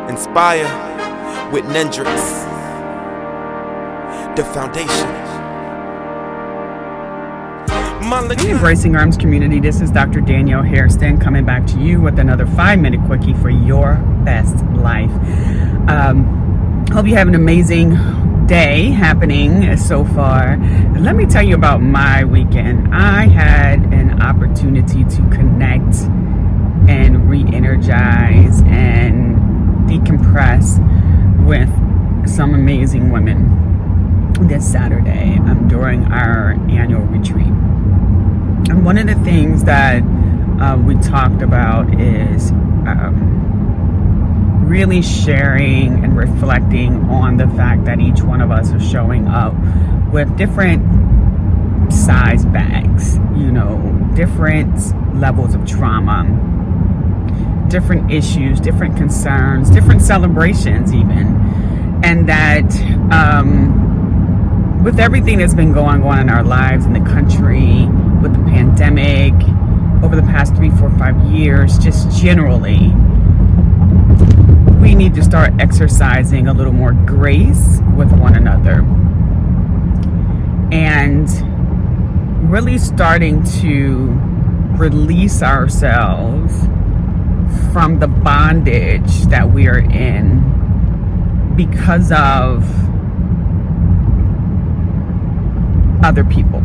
Inspire with Nendrix, the foundation. Hey, Embracing Arms community, this is Dr. Danielle Hairston coming back to you with another 5-minute quickie for your best life. Hope you have an amazing day happening so far. Let me tell you about my weekend. I had an opportunity to connect and re-energize and decompress with some amazing women this Saturday during our annual retreat. And one of the things that we talked about is really sharing and reflecting on the fact that each one of us are showing up with different size bags, different levels of trauma, different issues, different concerns, different celebrations even. And that with everything that's been going on in our lives, in the country, with the pandemic, over the past 3, 4, 5 years, just generally, we need to start exercising a little more grace with one another. And really starting to release ourselves from the bondage that we are in because of other people.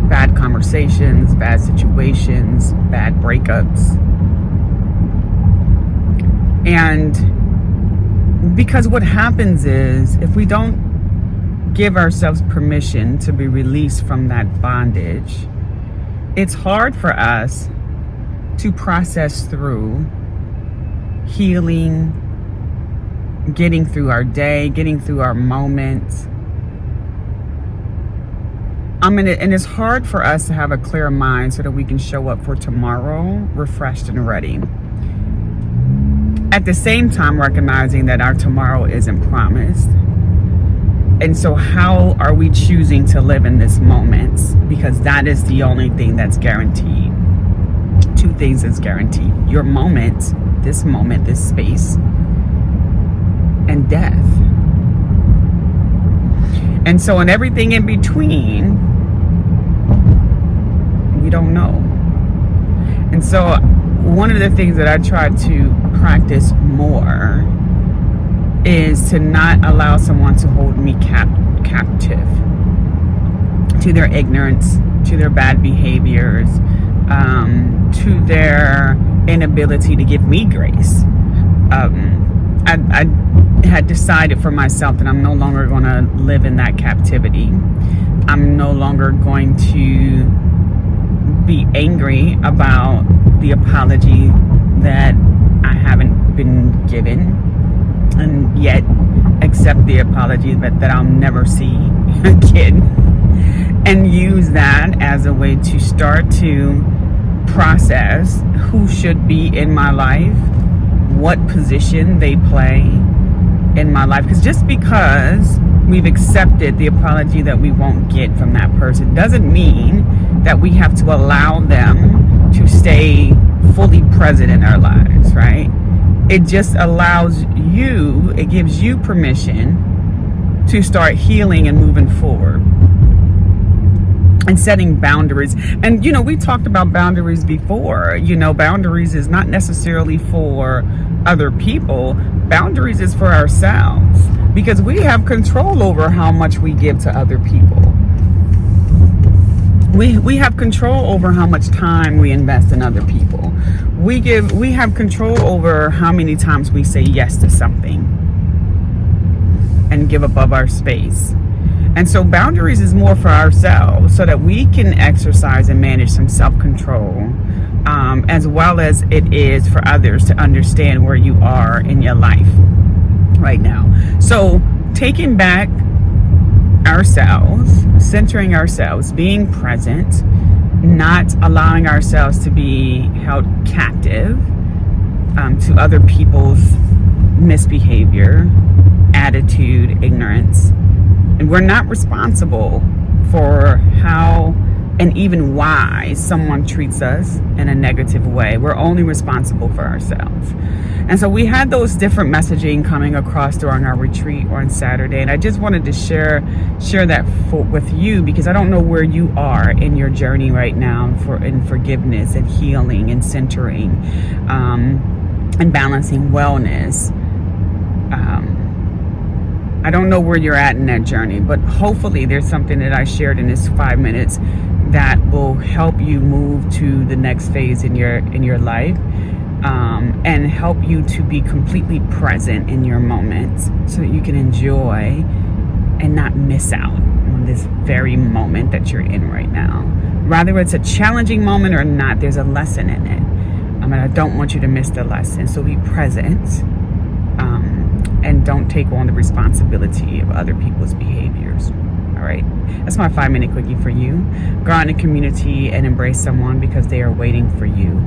Bad conversations, bad situations, bad breakups. And because what happens is, if we don't give ourselves permission to be released from that bondage, it's hard for us to process through healing, getting through our day, getting through our moments. And it's hard for us to have a clear mind so that we can show up for tomorrow refreshed and ready. At the same time, recognizing that our tomorrow isn't promised. And so how are we choosing to live in this moment? Because that is the only thing that's guaranteed. 2 things is guaranteed. Your moment, this space, and death. And so in everything in between, we don't know. And so one of the things that I try to practice more is to not allow someone to hold me captive to their ignorance, to their bad behaviors, to their inability to give me grace. I had decided for myself that I'm no longer going to live in that captivity. I'm no longer going to be angry about the apology that I haven't been given, and yet accept the apology that I'll never see again, and use that as a way to start to process who should be in my life, what position they play in my life. Because just because we've accepted the apology that we won't get from that person doesn't mean that we have to allow them to stay fully present in our lives, right? It just allows you, it gives you permission to start healing and moving forward and setting boundaries. And we talked about boundaries before. Boundaries is not necessarily for other people. Boundaries is for ourselves, because we have control over how much we give to other people. We have control over how much time we invest in other people. We have control over how many times we say yes to something and give above our space. And so boundaries is more for ourselves so that we can exercise and manage some self-control, as well as it is for others to understand where you are in your life right now. So taking back ourselves, centering ourselves, being present, not allowing ourselves to be held captive to other people's misbehavior, attitude, ignorance. And we're not responsible for how and even why someone treats us in a negative way. We're only responsible for ourselves. And so we had those different messaging coming across during our retreat on Saturday, and I just wanted to share that with you, because I don't know where you are in your journey right now in forgiveness and healing and centering and balancing wellness. I don't know where you're at in that journey, but hopefully there's something that I shared in this 5 minutes that will help you move to the next phase in your life, and help you to be completely present in your moments so that you can enjoy and not miss out on this very moment that you're in right now. Whether it's a challenging moment or not, there's a lesson in it. And I don't want you to miss the lesson. So be present, and don't take on the responsibility of other people's behaviors. All right, that's my 5-minute quickie for you. Go out in the community and embrace someone, because they are waiting for you,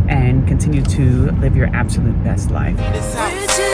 and continue to live your absolute best life. This house.